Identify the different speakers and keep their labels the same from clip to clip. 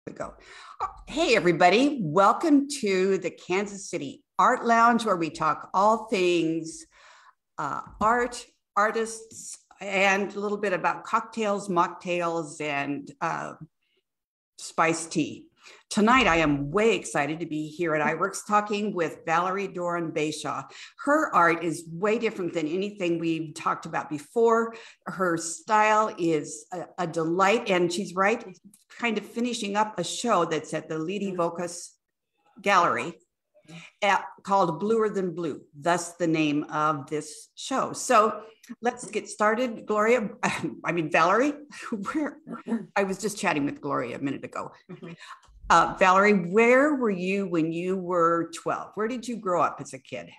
Speaker 1: we go. Hey, everybody. Welcome to the Kansas City Art Lounge, where we talk all things art, artists, and a little bit about cocktails, mocktails, and spiced tea. Tonight, I am way excited to be here at iWorks talking with Valerie Doran Bashaw. Her art is way different than anything we've talked about before. Her style is a delight, and she's kind of finishing up a show that's at the Lady Vocus Gallery called Bluer Than Blue, thus the name of this show. So let's get started. Valerie, I was just chatting with Gloria a minute ago. Valerie, where were you when you were 12? Where did you grow up as a kid?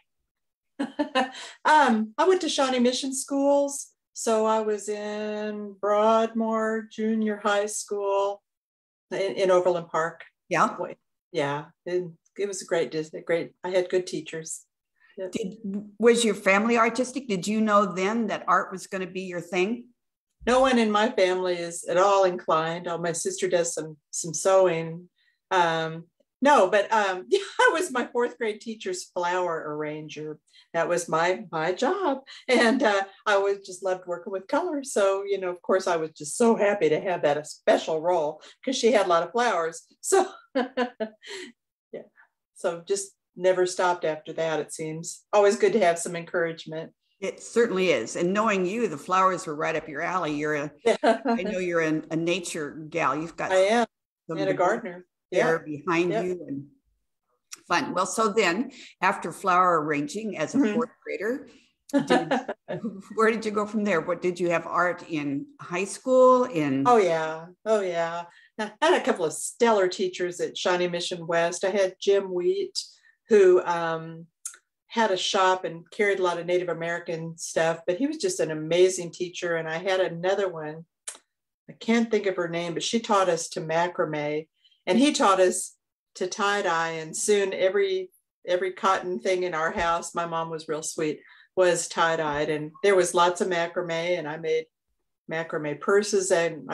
Speaker 2: I went to Shawnee Mission Schools. So I was in Broadmoor Junior High School in Overland Park.
Speaker 1: Yeah.
Speaker 2: Yeah. It was great. I had good teachers. Yeah.
Speaker 1: Was your family artistic? Did you know then that art was going to be your thing?
Speaker 2: No one in my family is at all inclined. My sister does some sewing. I was my fourth grade teacher's flower arranger. That was my job. And I just loved working with color. So, of course, I was just so happy to have that a special role because she had a lot of flowers. So, yeah. So just never stopped after that, it seems. Always good to have some encouragement.
Speaker 1: It certainly is. And knowing you, the flowers were right up your alley. I know you're a nature gal. You've got.
Speaker 2: I am. And a gardener.
Speaker 1: There behind you, and fun. Well, so then after flower arranging as a fourth grader, where did you go from there? What did you have art in high school? Oh
Speaker 2: yeah. I had a couple of stellar teachers at Shawnee Mission West. I had Jim Wheat, who had a shop and carried a lot of Native American stuff, but he was just an amazing teacher. And I had another one, I can't think of her name, but she taught us to macrame. And he taught us to tie-dye, and soon every cotton thing in our house, my mom was real sweet, was tie-dyed. And there was lots of macrame, and I made macrame purses, and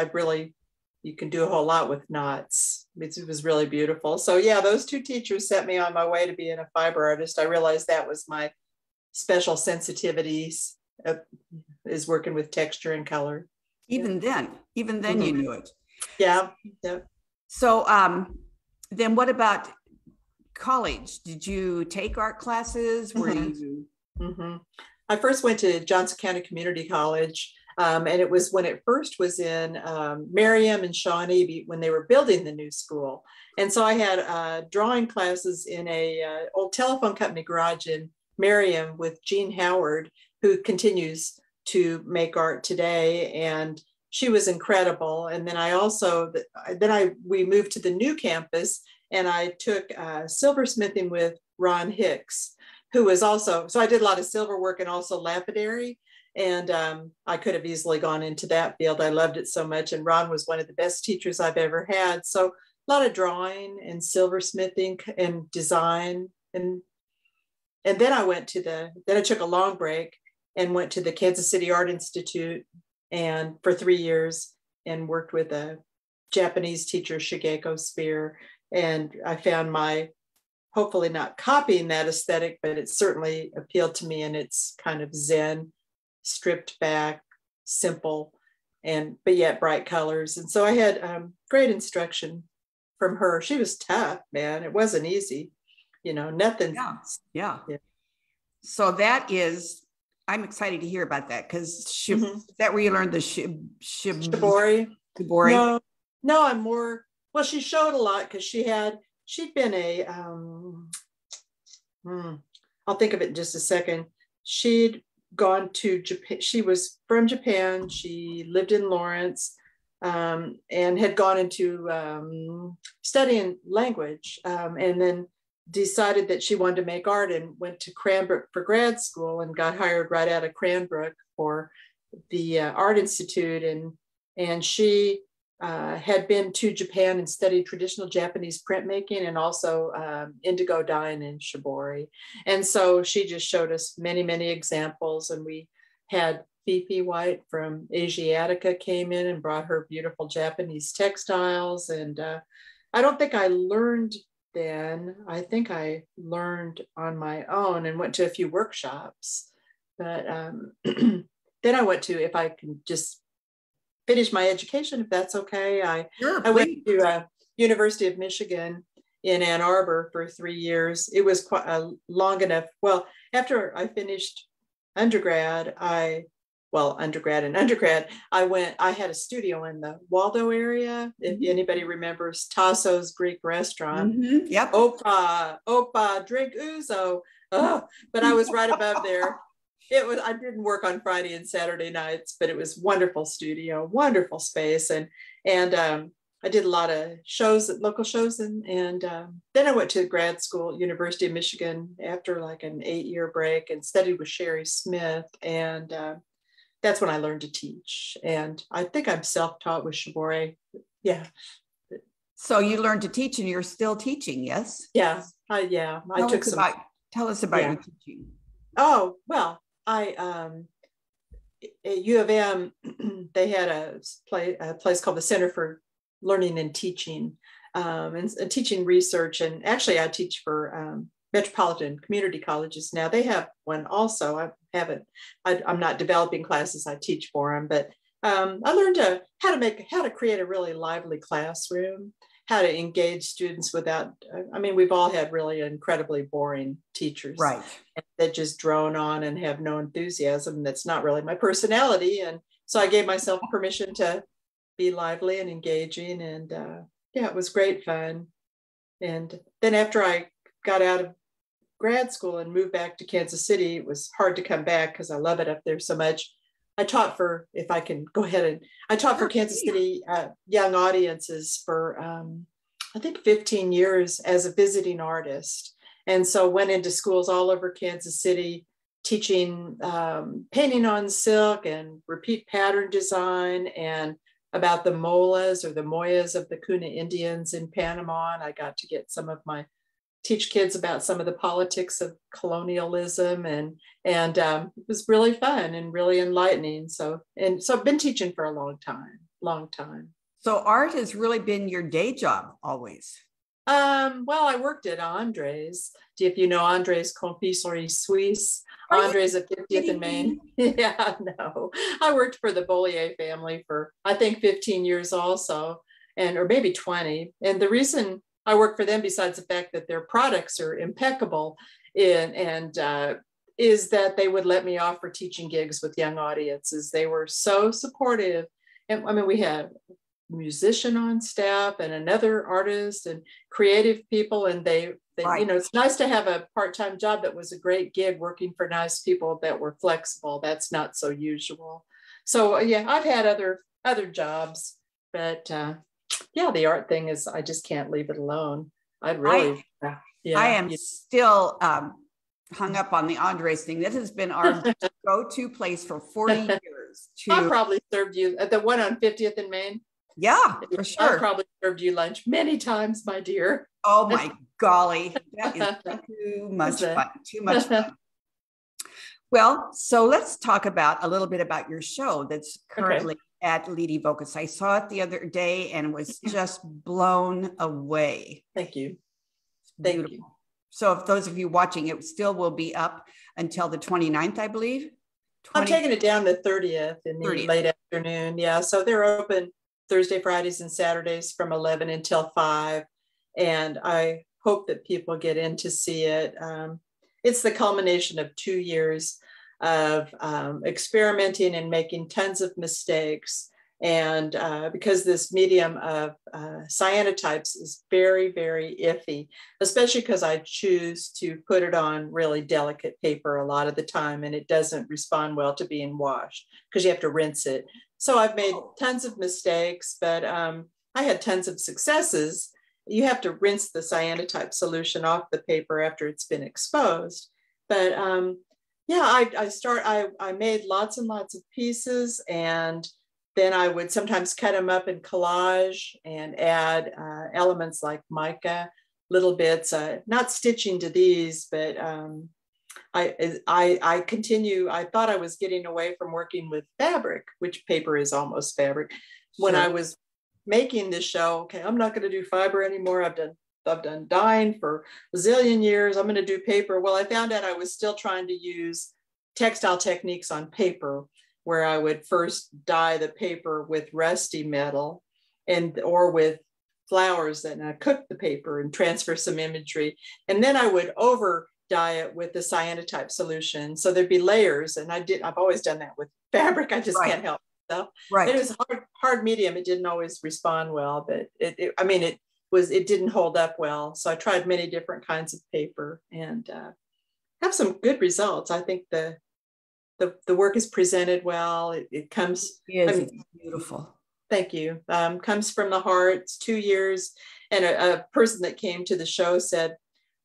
Speaker 2: you can do a whole lot with knots. It was really beautiful. So yeah, those two teachers set me on my way to being a fiber artist. I realized that was my special sensitivities, is working with texture and color.
Speaker 1: Even then you knew it.
Speaker 2: Yeah.
Speaker 1: So then what about college? Did you take art classes?
Speaker 2: I first went to Johnson County Community College, and it was when it first was in Merriam and Shawnee when they were building the new school. And so I had drawing classes in a old telephone company garage in Merriam with Jean Howard, who continues to make art today. And she was incredible. And then we moved to the new campus, and I took silversmithing with Ron Hicks, who was also, so I did a lot of silver work and also lapidary. And I could have easily gone into that field. I loved it so much. And Ron was one of the best teachers I've ever had. So a lot of drawing and silversmithing and design. And then I took a long break and went to the Kansas City Art Institute and for 3 years, and worked with a Japanese teacher, Shigeko Spear. And I found hopefully not copying that aesthetic, but it certainly appealed to me, and it's kind of Zen, stripped back, simple, but yet bright colors. And so I had great instruction from her. She was tough, man. It wasn't easy, nothing.
Speaker 1: Yeah. So that is, I'm excited to hear about that, because is that where you learned the shibori? No, I'm more, well, she showed a lot because she'd been I'll think of it in just a second. She'd gone to Japan. She was from Japan. She lived in Lawrence, and had gone into studying language, and then decided that she wanted to make art and went to Cranbrook for grad school and got hired right out of Cranbrook for the Art Institute. And she had been to Japan and studied traditional Japanese printmaking and also indigo dyeing and shibori. And so she just showed us many, many examples. And we had Fifi White from Asiatica came in and brought her beautiful Japanese textiles. And
Speaker 2: I don't think I learned then. I think I learned on my own and went to a few workshops. But then I went to, if I can just finish my education, if that's okay.
Speaker 1: Sure,
Speaker 2: I went
Speaker 1: please.
Speaker 2: to University of Michigan in Ann Arbor for 3 years. It was quite long enough. Well, after I finished undergrad, I had a studio in the Waldo area. If anybody remembers Tasso's Greek restaurant.
Speaker 1: Yep.
Speaker 2: Opa, drink ouzo. Oh, but I was right above there. I didn't work on Friday and Saturday nights, but it was wonderful studio, wonderful space. And I did a lot of shows, local shows. And then I went to grad school, University of Michigan, after like an 8-year break, and studied with Sherry Smith. And that's when I learned to teach. And I think I'm self-taught with Shibori. Yeah.
Speaker 1: So you learned to teach and you're still teaching, yes?
Speaker 2: Yeah.
Speaker 1: Tell us about your teaching.
Speaker 2: Oh, well, at U of M, they had a place called the Center for Learning and Teaching, and teaching research. And actually, I teach for metropolitan community colleges now. They have one also. I'm not developing classes. I teach for them, but I learned how to create a really lively classroom, how to engage students without, we've all had really incredibly boring teachers,
Speaker 1: right,
Speaker 2: that just drone on and have no enthusiasm. That's not really my personality. And so I gave myself permission to be lively and engaging. And it was great fun. And then after I got out of grad school and moved back to Kansas City, it was hard to come back because I love it up there so much. I taught for Kansas City young audiences for, I think 15 years as a visiting artist. And so went into schools all over Kansas City, teaching painting on silk and repeat pattern design, and about the molas or the moyas of the Kuna Indians in Panama. And I got to teach kids about some of the politics of colonialism, and it was really fun and really enlightening. So I've been teaching for a long time.
Speaker 1: So art has really been your day job always.
Speaker 2: Well, I worked at Andres. If you know Andres Confiserie Suisse, Andres at 50th and Main. Yeah, no. I worked for the Bollier family for, I think, 15 years also, or maybe 20. And the reason I work for them, besides the fact that their products are impeccable, is that they would let me offer teaching gigs with young audiences. They were so supportive. And we had musician on staff and another artist and creative people, and they right. It's nice to have a part-time job that was a great gig, working for nice people that were flexible. That's not so usual. So I've had other jobs, but the art thing is, I just can't leave it alone. I am
Speaker 1: still hung up on the Andres thing. This has been our go-to place for 40 years.
Speaker 2: I probably served you at the one on 50th and Main.
Speaker 1: Yeah, for sure.
Speaker 2: I probably served you lunch many times, my dear.
Speaker 1: Oh my golly, that is too much fun. Too much fun. Well, so let's talk a little bit about your show that's currently at Lady Vocus. I saw it the other day and was just blown away.
Speaker 2: Thank you.
Speaker 1: Thank you. So if those of you watching, it still will be up until the 29th, I believe.
Speaker 2: I'm taking it down the 30th in the late afternoon. Yeah, so they're open Thursday, Fridays, and Saturdays from 11 until 5. And I hope that people get in to see it. It's the culmination of 2 years of experimenting and making tons of mistakes. And because this medium of cyanotypes is very, very iffy, especially because I choose to put it on really delicate paper a lot of the time, and it doesn't respond well to being washed because you have to rinse it. So I've made tons of mistakes, but I had tons of successes. You have to rinse the cyanotype solution off the paper after it's been exposed. But I made lots and lots of pieces, and then I would sometimes cut them up in collage and add elements like mica, little bits, not stitching to these, but I continue. I thought I was getting away from working with fabric, which paper is almost fabric, when I was making this show, okay, I'm not going to do fiber anymore. I've done dyeing for a zillion years. I'm going to do paper. Well, I found out I was still trying to use textile techniques on paper, where I would first dye the paper with rusty metal or with flowers, and I cook the paper and transfer some imagery. And then I would over dye it with the cyanotype solution. So there'd be layers. And I've always done that with fabric. I just can't help myself.
Speaker 1: Right.
Speaker 2: It was hard medium. It didn't always respond well, but it didn't hold up well. So I tried many different kinds of paper and have some good results. I think the work is presented well. It comes.
Speaker 1: It's beautiful.
Speaker 2: Thank you. Comes from the heart. It's 2 years. And a person that came to the show said,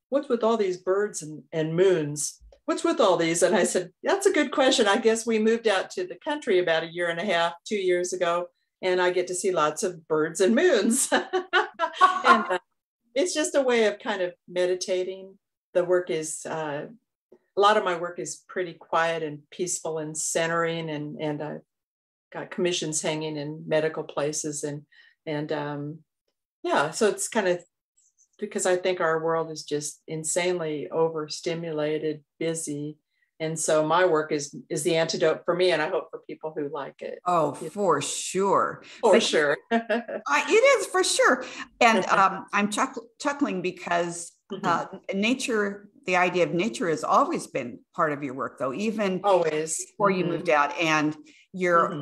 Speaker 2: "What's with all these birds and moons? What's with all these?" And I said, "That's a good question. I guess we moved out to the country about 1.5 years, 2 years ago, and I get to see lots of birds and moons." And it's just a way of kind of meditating. The work is, a lot of my work is pretty quiet and peaceful and centering, and I've got commissions hanging in medical places. So it's kind of, because I think our world is just insanely overstimulated, busy. And so my work is the antidote for me, and I hope for people who like it.
Speaker 1: Oh, for sure.
Speaker 2: Sure.
Speaker 1: It is for sure. And I'm chuckling because nature, the idea of nature has always been part of your work, though, even
Speaker 2: always
Speaker 1: before you moved out. And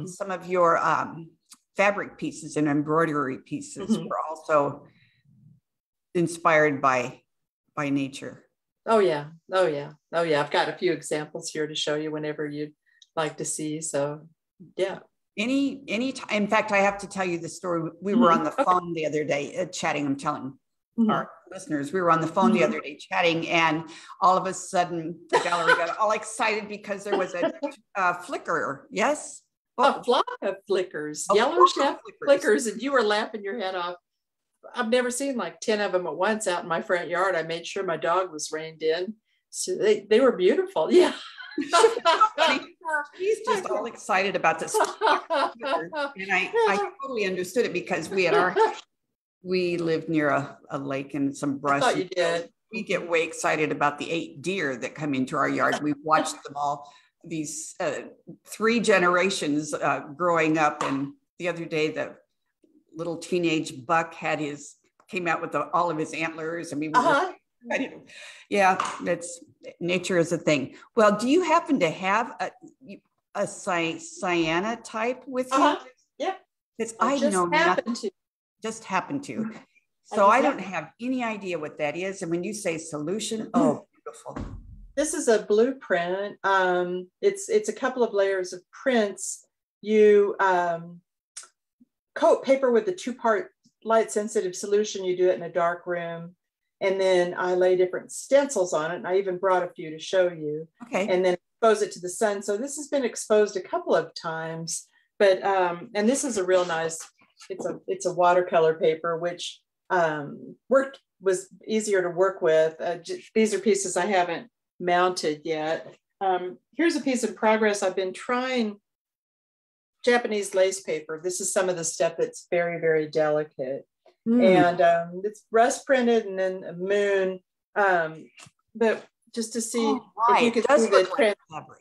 Speaker 1: some of your fabric pieces and embroidery pieces were also inspired by nature.
Speaker 2: Oh yeah. I've got a few examples here to show you whenever you'd like to see. So yeah.
Speaker 1: Any time. In fact, I have to tell you the story. We were on the phone the other day chatting. I'm telling our listeners, we were on the phone the other day chatting, and all of a sudden Valerie got all excited because there was a flicker. Yes.
Speaker 2: A flock of flickers, yellow chef flickers, and you were laughing your head off. I've never seen like 10 of them at once out in my front yard. I made sure my dog was reined in. So they were beautiful. Yeah.
Speaker 1: He's just all excited about this. And I totally understood it because we lived near a lake and some brush.
Speaker 2: I thought you did.
Speaker 1: We get way excited about the 8 deer that come into our yard. We've watched them all, these 3 generations growing up. And the other day, the little teenage buck came out with all of his antlers, and we were nature is a thing. Well, do you happen to have a cyanotype with you?
Speaker 2: Yeah,
Speaker 1: because I know nothing. Just happened to. So I don't have any idea what that is. And when you say solution, oh, beautiful.
Speaker 2: This is a blueprint. It's a couple of layers of prints. You coat paper with the 2-part light sensitive solution. You do it in a dark room. And then I lay different stencils on it. And I even brought a few to show you. Okay. And then expose it to the sun. So this has been exposed a couple of times, but, and this is a real nice, it's a watercolor paper, which was easier to work with. These are pieces I haven't mounted yet. Here's a piece in progress. I've been trying Japanese lace paper. This is some of the stuff that's very, very delicate. And it's rust printed and then a moon. But just to see if you can see the print. Fabric.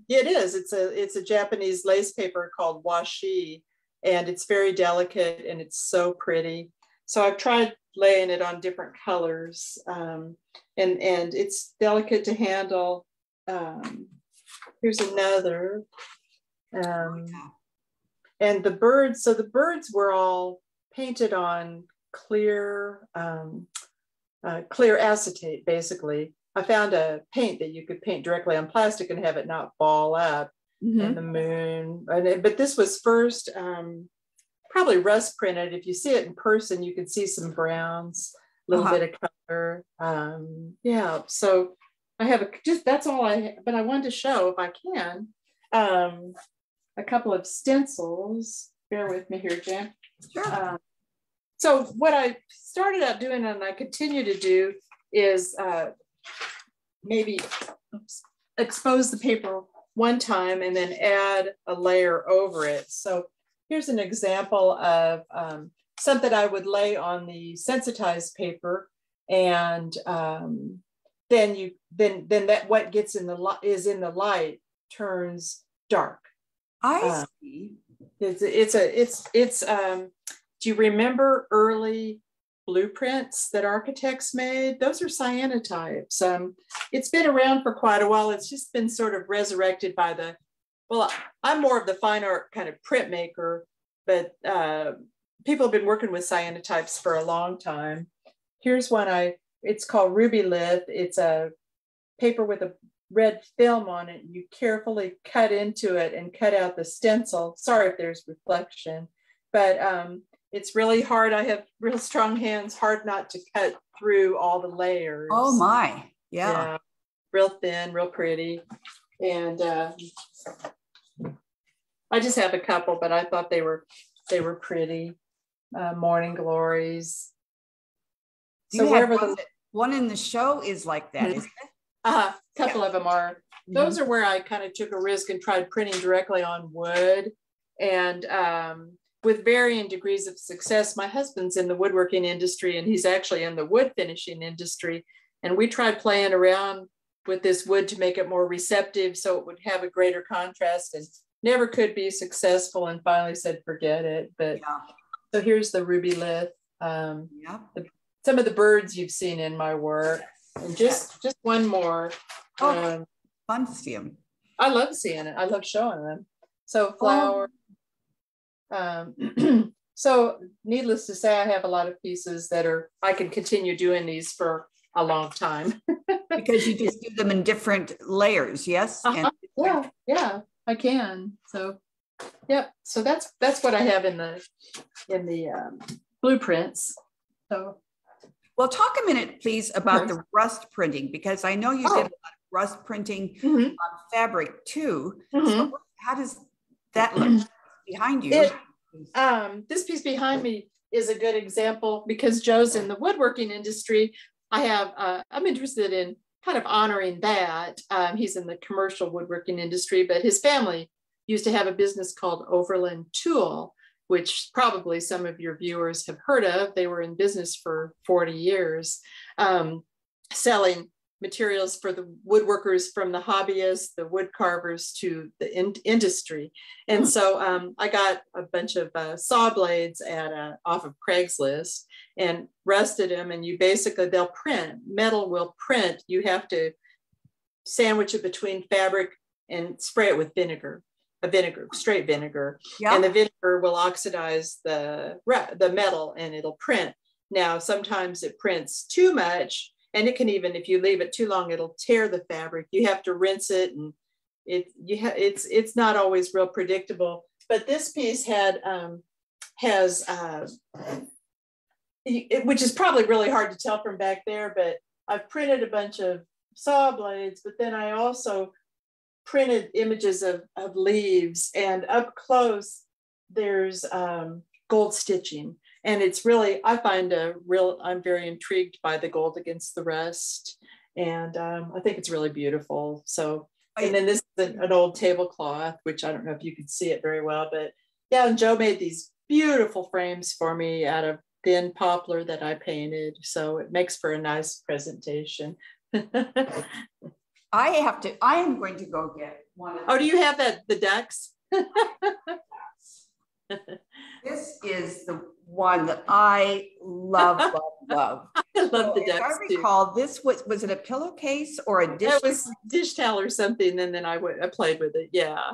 Speaker 2: Yeah, it is. It's a Japanese lace paper called washi, and it's very delicate and it's so pretty. So I've tried laying it on different colors, and it's delicate to handle. Here's another. And the birds, so the birds were all painted on clear acetate, basically. I found a paint that you could paint directly on plastic and have it not ball up. And the moon, but this was first probably rust printed. If you see it in person, you can see some browns, a little bit of color. Yeah, so I have that's all but I wanted to show, if I can, a couple of stencils. Bear with me here, Jen. Sure. So what I started out doing, and I continue to do, is maybe expose the paper one time and then add a layer over it. So here's an example of something I would lay on the sensitized paper, and then that what gets in the is in the light turns dark.
Speaker 1: I see.
Speaker 2: It's do you remember early blueprints that architects made? Those are cyanotypes. It's been around for quite a while. It's just been sort of resurrected by well, I'm more of the fine art kind of printmaker, but people have been working with cyanotypes for a long time. Here's one it's called Ruby Lith. It's a paper with a red film on it. You carefully cut into it and cut out the stencil. Sorry if there's reflection, but it's really hard. I have real strong hands, hard not to cut through all the layers.
Speaker 1: Oh my, yeah.
Speaker 2: Real thin, real pretty. And I just have a couple, but I thought they were pretty. Morning Glories.
Speaker 1: So wherever one in the show is like that, isn't it?
Speaker 2: A couple of them are. Those are where I kind of took a risk and tried printing directly on wood, and with varying degrees of success. My husband's in the woodworking industry, and he's actually in the wood finishing industry, and we tried playing around with this wood to make it more receptive so it would have a greater contrast, and never could be successful, and finally said forget it. But so here's the Ruby Lith. Some of the birds you've seen in my work, and just one more.
Speaker 1: Fun to see them.
Speaker 2: I love seeing it. I love showing them. So flower. So needless to say, I have a lot of pieces that I can continue doing these for a long time.
Speaker 1: Because you just do them in different layers, yes?
Speaker 2: Yeah, I can. So yep. So that's what I have in the blueprints. So
Speaker 1: well, talk a minute, please, about the rust printing, because I know you did a lot of rust printing on fabric too. So how does that look behind you?
Speaker 2: This piece behind me is a good example, because Joe's in the woodworking industry. I'm interested in kind of honoring that. He's in the commercial woodworking industry, but his family used to have a business called Overland Tool, which probably some of your viewers have heard of. They were in business for 40 years, selling materials for the woodworkers, from the hobbyists, the wood carvers, to the industry. And so I got a bunch of saw blades off of Craigslist and rusted them. And they'll print, metal will print. You have to sandwich it between fabric and spray it with straight vinegar. Yep. And the vinegar will oxidize the metal and it'll print. Now, sometimes it prints too much, and it can even, if you leave it too long, it'll tear the fabric. You have to rinse it, and it's not always real predictable. But this piece has which is probably really hard to tell from back there, but I've printed a bunch of saw blades, but then I also printed images of leaves, and up close there's gold stitching. And it's really, I'm very intrigued by the gold against the rust. And I think it's really beautiful. So, and then this is an old tablecloth, which I don't know if you can see it very well, but yeah, and Joe made these beautiful frames for me out of thin poplar that I painted. So it makes for a nice presentation.
Speaker 1: I am going to go get one of
Speaker 2: do you have the ducks?
Speaker 1: This is the one that I love.
Speaker 2: I love the ducks.
Speaker 1: I recall, this was it a pillowcase or a dish?
Speaker 2: It was dish towel or something, and then I played with it. Yeah,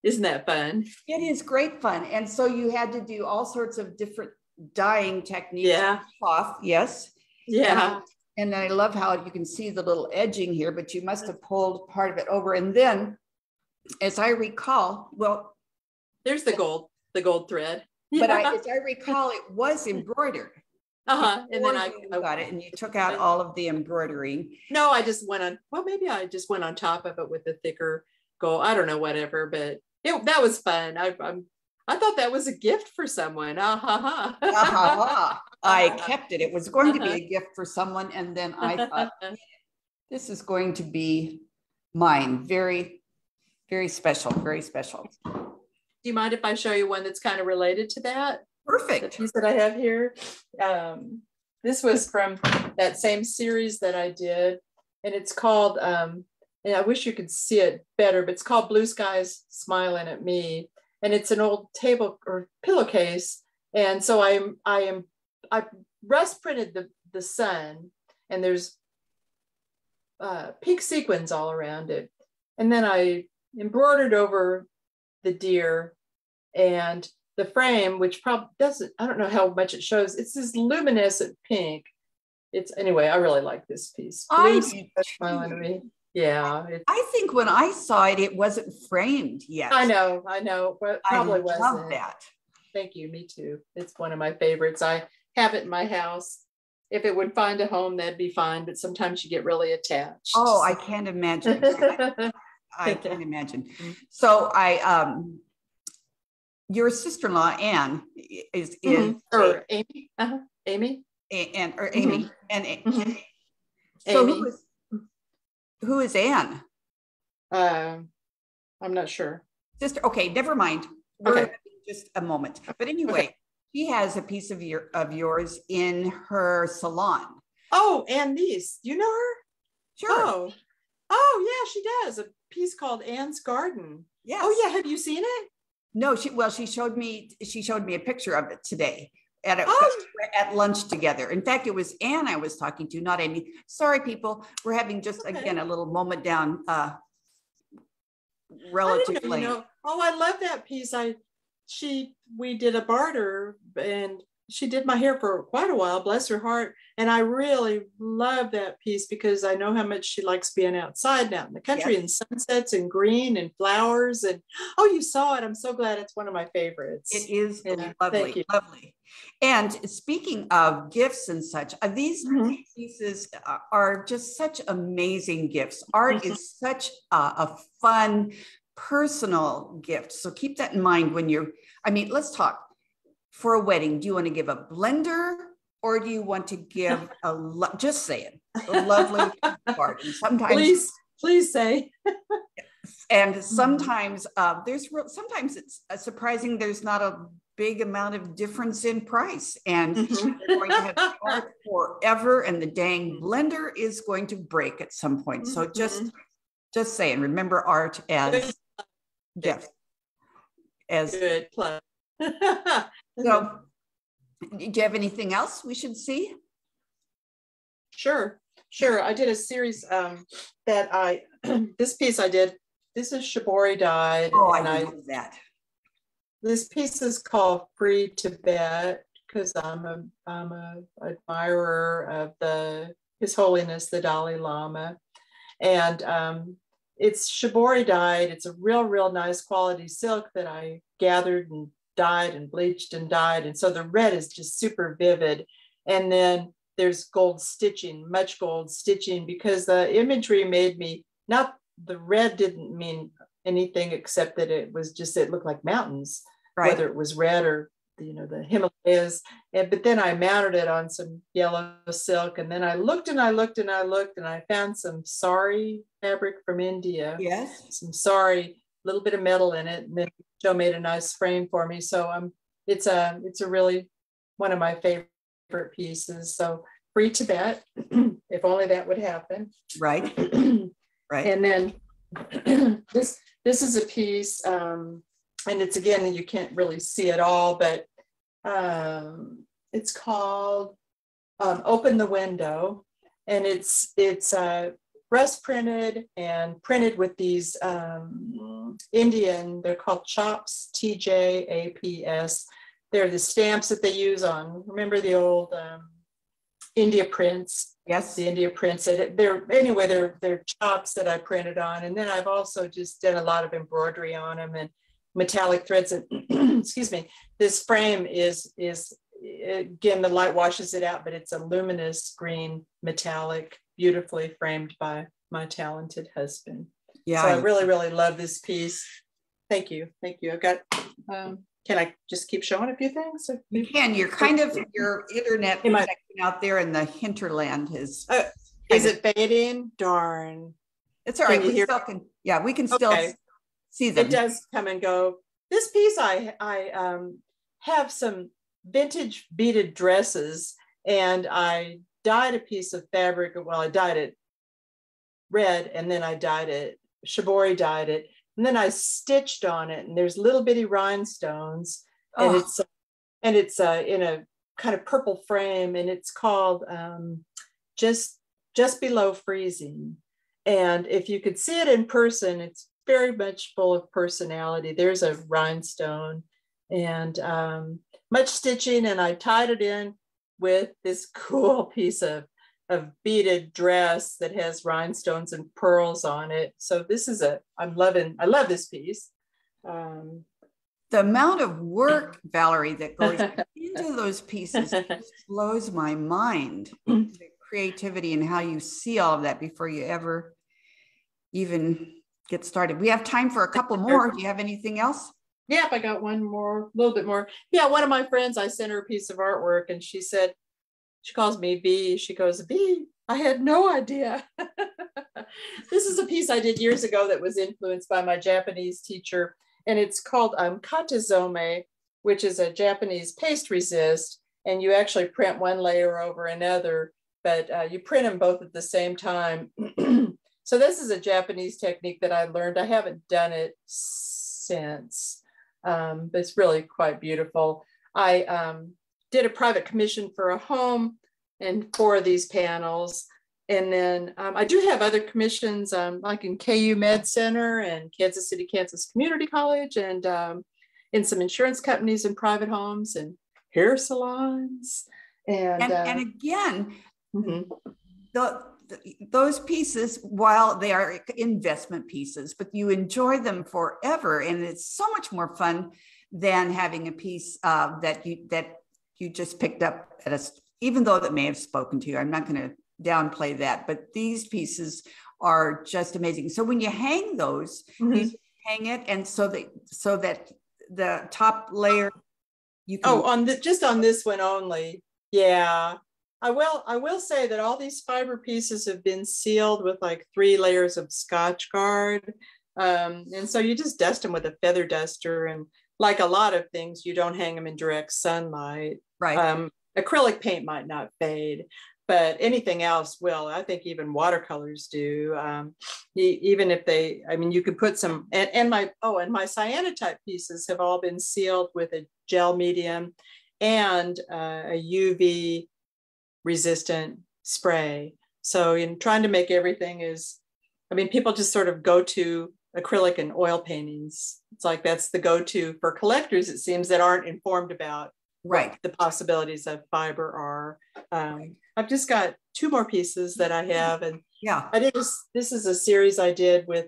Speaker 2: isn't that fun?
Speaker 1: It is great fun. And so you had to do all sorts of different dyeing techniques.
Speaker 2: Yeah.
Speaker 1: Cloth, yes.
Speaker 2: Yeah.
Speaker 1: And I love how you can see the little edging here, but you must have pulled part of it over. And then, as I recall,
Speaker 2: there's the gold thread.
Speaker 1: But as I recall, it was embroidered.
Speaker 2: And then I
Speaker 1: got it, and you took out all of the embroidery.
Speaker 2: No, I just went on. Well, maybe I just went on top of it with the thicker gold. I don't know, whatever. But that was fun. I thought that was a gift for someone.
Speaker 1: I kept it. It was going to be a gift for someone, and then I thought, this is going to be mine. Very, very special. Very special.
Speaker 2: you mind if I show you one that's kind of related to that?
Speaker 1: Perfect.
Speaker 2: The piece that I have here. This was from that same series that I did, and it's called, and I wish you could see it better, but it's called Blue Skies Smiling at Me. And it's an old table or pillowcase. And so I rust printed the sun, and there's pink sequins all around it. And then I embroidered over the deer, and the frame, which probably doesn't, I don't know how much it shows. It's this luminescent pink. Anyway, I really like this piece.
Speaker 1: I
Speaker 2: Smiling at Me. Yeah.
Speaker 1: I think when I saw it, it wasn't framed yet.
Speaker 2: I know, but probably wasn't.
Speaker 1: I love that.
Speaker 2: Thank you, me too. It's one of my favorites. I have it in my house. If it would find a home, that'd be fine, but sometimes you get really attached.
Speaker 1: Oh, I can't imagine. I can't imagine. So your sister-in-law, Anne, is
Speaker 2: or Amy. Amy.
Speaker 1: And
Speaker 2: so
Speaker 1: Amy. Who is Anne?
Speaker 2: I'm not sure.
Speaker 1: Sister. Okay, never mind. We're just a moment. But anyway, she has a piece of yours in her salon.
Speaker 2: Oh, Anne Neese. You know her?
Speaker 1: Sure.
Speaker 2: Oh, yeah, she does. A piece called Anne's Garden.
Speaker 1: Yes.
Speaker 2: Oh, yeah. Have you seen it?
Speaker 1: No, she showed me a picture of it today at lunch together. In fact, it was Anne I was talking to, not Amy. Sorry, people. We're having just again a little moment down relatively.
Speaker 2: Oh, I love that piece. We did a barter, and she did my hair for quite a while, bless her heart. And I really love that piece because I know how much she likes being outside now in the country. Yes. And sunsets and green and flowers. And you saw it. I'm so glad. It's one of my favorites.
Speaker 1: It is lovely, lovely. And speaking of gifts and such, these pieces are just such amazing gifts. Art is such a fun, personal gift. So keep that in mind when let's talk. For a wedding, do you want to give a blender, or do you want to give a lovely garden? Sometimes,
Speaker 2: please say.
Speaker 1: And sometimes sometimes it's surprising. There's not a big amount of difference in price, and you're going to have art forever, and the dang blender is going to break at some point. So just saying, remember art as gift. As
Speaker 2: good plug.
Speaker 1: So, do you have anything else we should see?
Speaker 2: Sure. I did a series that this piece I did. This is Shibori dyed.
Speaker 1: Oh, I love that.
Speaker 2: This piece is called Free Tibet because I'm a admirer of His Holiness the Dalai Lama, and it's Shibori dyed. It's a real nice quality silk that I gathered and dyed and bleached and dyed, and so the red is just super vivid. And then there's gold stitching, much gold stitching, because the imagery made me the red didn't mean anything except that it looked like mountains, right? Whether it was red or the Himalayas. But then I mounted it on some yellow silk, and then I looked and I found some sari fabric from India.
Speaker 1: Yes,
Speaker 2: some sari, a little bit of metal in it, and then Joe made a nice frame for me. So it's a really one of my favorite pieces. So Free Tibet, if only that would happen.
Speaker 1: Right. Right.
Speaker 2: And then this is a piece, and it's, again, you can't really see it all, but it's called Open the Window, and it's breast printed and printed with these Indian, they're called chops, TJAPS. They're the stamps that they use on, remember the old India prints?
Speaker 1: Yes.
Speaker 2: The India prints. They're chops that I printed on. And then I've also just done a lot of embroidery on them and metallic threads. And excuse me, this frame is again, the light washes it out, but it's a luminous green metallic, beautifully framed by my talented husband. Yeah. So I really love this piece. Thank you. I've got, can I just keep showing a few things?
Speaker 1: You can. You're your internet connection out there in the hinterland is
Speaker 2: it fading? Darn.
Speaker 1: It's all right. We can still see them.
Speaker 2: It does come and go. this piece, I have some vintage beaded dresses, and I dyed a piece of fabric. Well, I dyed it red, and then I dyed it, shibori dyed it, and then I stitched on it, and there's little bitty rhinestones, and
Speaker 1: Oh,
Speaker 2: it's in a kind of purple frame, and it's called just below freezing. And if you could see it in person, it's very much full of personality. There's a rhinestone, and much stitching, and I tied it in with this cool piece of beaded dress that has rhinestones and pearls on it. So this is I love this piece.
Speaker 1: the amount of work, Valerie, that goes into those pieces just blows my mind. The creativity and how you see all of that before you ever even get started. We have time for a couple more. Do you have anything else?
Speaker 2: Yep, I got one more, a little bit more. Yeah, one of my friends, I sent her a piece of artwork, and she said, she calls me B. She goes, B, I had no idea. This is a piece I did years ago that was influenced by my Japanese teacher, and it's called katazome, which is a Japanese paste resist, and you actually print one layer over another, but you print them both at the same time. So this is a Japanese technique that I learned. I haven't done it since, but it's really quite beautiful. I did a private commission for a home and 4 of these panels. And then I do have other commissions, like in KU Med Center and Kansas City, Kansas Community College, and in some insurance companies and private homes and hair salons. And
Speaker 1: again,
Speaker 2: mm-hmm.
Speaker 1: those pieces, while they are investment pieces, but you enjoy them forever, and it's so much more fun than having a piece that you just picked up at even though that may have spoken to you. I'm not going to downplay that, but these pieces are just amazing. So when you hang those,
Speaker 2: Mm-hmm.
Speaker 1: you hang it, and so that the top layer you can
Speaker 2: just on this one only. Yeah. I will say that all these fiber pieces have been sealed with like 3 layers of Scotch Guard. And so you just dust them with a feather duster. And like a lot of things, you don't hang them in direct sunlight.
Speaker 1: right.
Speaker 2: Acrylic paint might not fade, but anything else will. I think even watercolors do. Even if you could put some, and my cyanotype pieces have all been sealed with a gel medium and a UV resistant spray. So in trying to make everything people just sort of go to acrylic and oil paintings. It's like that's the go-to for collectors, it seems, that aren't informed about
Speaker 1: Right.
Speaker 2: the possibilities of fiber are. I've just got 2 more pieces that I have, and
Speaker 1: Yeah.
Speaker 2: This is a series I did with.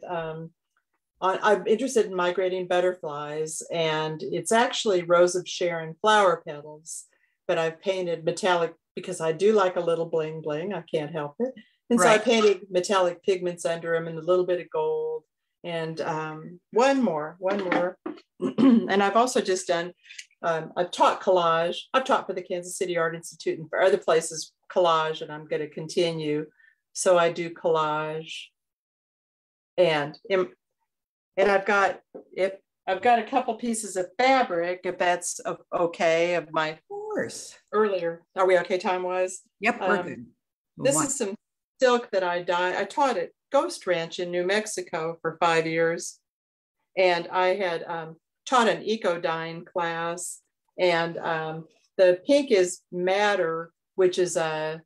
Speaker 2: I'm interested in migrating butterflies, and it's actually Rose of Sharon flower petals, but I've painted metallic because I do like a little bling bling. I can't help it, and so I painted metallic pigments under them and a little bit of gold. And one more, and I've also just done. I've taught collage. I've taught for the Kansas City Art Institute and for other places collage, and I'm going to continue. So I do collage, and I've got a couple pieces of fabric, if that's okay, of my earlier. Are we okay time-wise?
Speaker 1: Yep, we're good.
Speaker 2: This is some silk that I dyed. I taught at Ghost Ranch in New Mexico for 5 years, and I had taught an eco dyeing class, and the pink is madder, which is a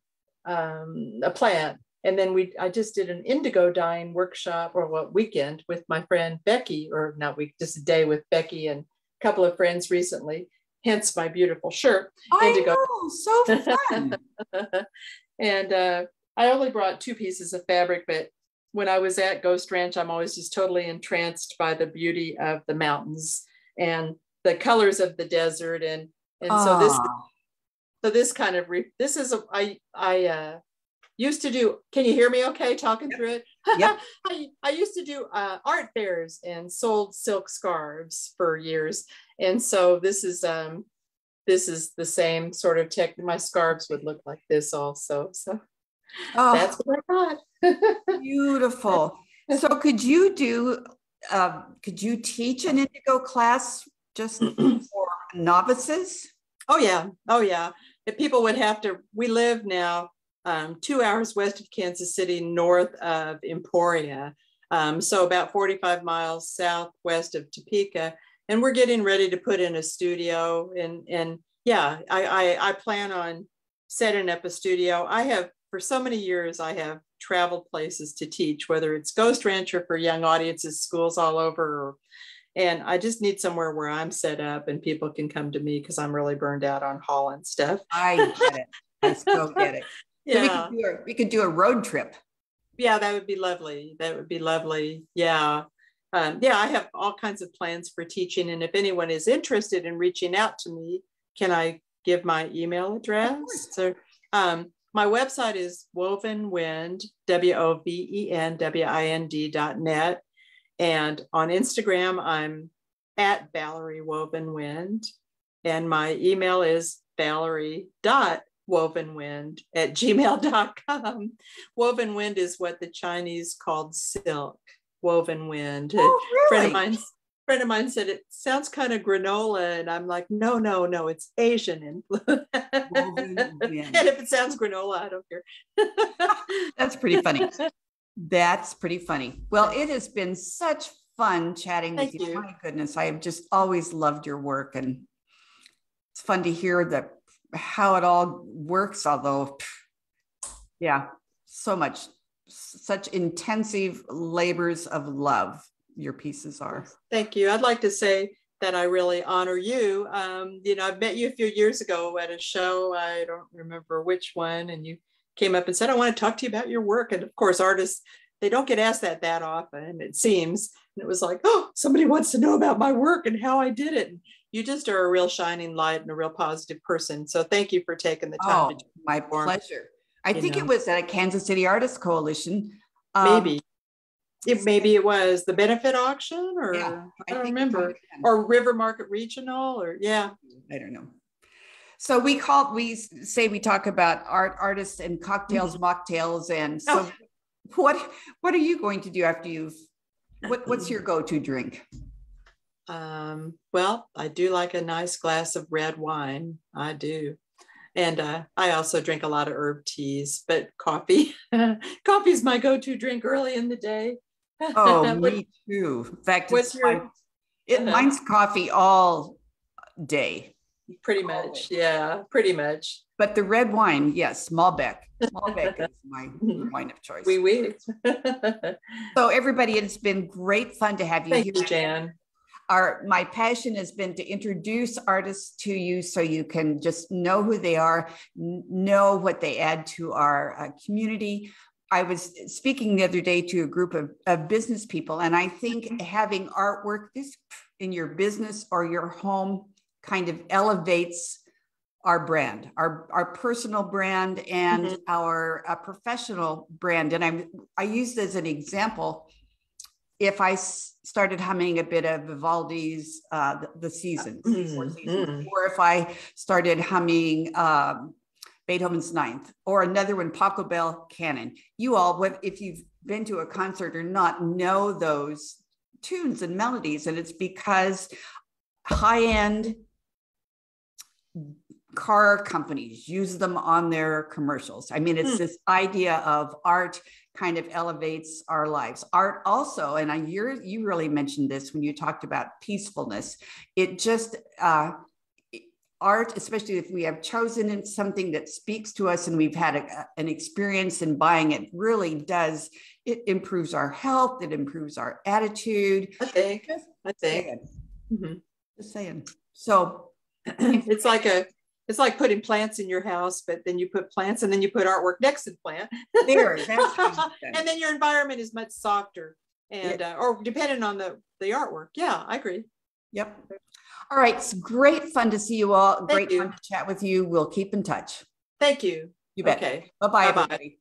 Speaker 2: plant. And then I just did an indigo dyeing workshop weekend with my friend Becky, or not week, just a day with Becky and a couple of friends recently, hence my beautiful shirt.
Speaker 1: Indigo. Know, so fun.
Speaker 2: And I only brought 2 pieces of fabric, but when I was at Ghost Ranch, I'm always just totally entranced by the beauty of the mountains and the colors of the desert. And so this kind of, I used to do, can you hear me okay talking through it?
Speaker 1: Yep.
Speaker 2: I used to do art fairs and sold silk scarves for years. And so this is the same sort of technique. My scarves would look like this also. So that's what I thought.
Speaker 1: Beautiful. So could you do could you teach an indigo class just for novices?
Speaker 2: Oh yeah. Oh yeah. If people would have to, we live now 2 hours west of Kansas City, north of Emporia. So about 45 miles southwest of Topeka. And we're getting ready to put in a studio. And yeah, I plan on setting up a studio. I have, for so many years, I have traveled places to teach, whether it's Ghost Rancher for young audiences, schools all over, and I just need somewhere where I'm set up and people can come to me because I'm really burned out on hauling stuff.
Speaker 1: I get it. I still get it.
Speaker 2: Yeah.
Speaker 1: So we could do a road trip.
Speaker 2: Yeah, that would be lovely. That would be lovely. Yeah. Yeah, I have all kinds of plans for teaching. And if anyone is interested in reaching out to me, can I give my email address? So my website is wovenwind, WOVENWIND.net. And on Instagram, I'm at Valerie Wovenwind. And my email is valerie.wovenwind@gmail.com. Woven wind is what the Chinese called silk, woven wind.
Speaker 1: Oh, really?
Speaker 2: Friend of mine said it sounds kind of granola, and I'm like, no, it's Asian influence. And if it sounds granola, I don't care.
Speaker 1: That's pretty funny. That's pretty funny. Well, it has been such fun chatting with you. My goodness, I have just always loved your work, and it's fun to hear how it all works. Although, yeah, such intensive labors of love your pieces are.
Speaker 2: Thank you. I'd like to say that I really honor you. I've met you a few years ago at a show. I don't remember which one, and you came up and said, I want to talk to you about your work. And of course, artists, they don't get asked that often, it seems. And it was like, oh, somebody wants to know about my work and how I did it. And you just are a real shining light and a real positive person. So thank you for taking the time.
Speaker 1: My pleasure. I think it was at a Kansas City Artists Coalition.
Speaker 2: Maybe it was the benefit auction, or I don't remember, or River Market Regional, or I
Speaker 1: don't know. So we talk about artists and cocktails, mocktails, and so what are you going to do after what's your go-to drink?
Speaker 2: Well, I do like a nice glass of red wine. I do. And I also drink a lot of herb teas, but coffee is my go-to drink early in the day.
Speaker 1: Oh, me too. In fact, mine's coffee all day.
Speaker 2: Pretty much. Yeah, pretty much.
Speaker 1: But the red wine, yes, Malbec. Malbec is my wine of choice.
Speaker 2: Oui.
Speaker 1: So everybody, it's been great fun to have you here.
Speaker 2: Thank you, Jan.
Speaker 1: My passion has been to introduce artists to you so you can just know who they are, know what they add to our community. I was speaking the other day to a group of business people, and I think having artwork in your business or your home kind of elevates our brand, our personal brand, and our professional brand. And I used as an example, if I started humming a bit of Vivaldi's The Seasons, or if I started humming Beethoven's Ninth, or another one, Pachelbel Canon. You all, if you've been to a concert or not, know those tunes and melodies, and it's because high-end car companies use them on their commercials. I mean, it's this idea of art kind of elevates our lives. Art also, and you really mentioned this when you talked about peacefulness. It just art, especially if we have chosen something that speaks to us and we've had an experience in buying it, really does. It improves our health. It improves our attitude.
Speaker 2: I think.
Speaker 1: Just saying. So
Speaker 2: it's like putting plants in your house, but then you put plants and then you put artwork next to the plant. And then your environment is much softer and or depending on the artwork. Yeah, I agree.
Speaker 1: Yep. All right. It's great fun to see you all. Great fun to chat with you. We'll keep in touch.
Speaker 2: Thank you.
Speaker 1: You bet.
Speaker 2: Okay.
Speaker 1: Bye-bye, everybody.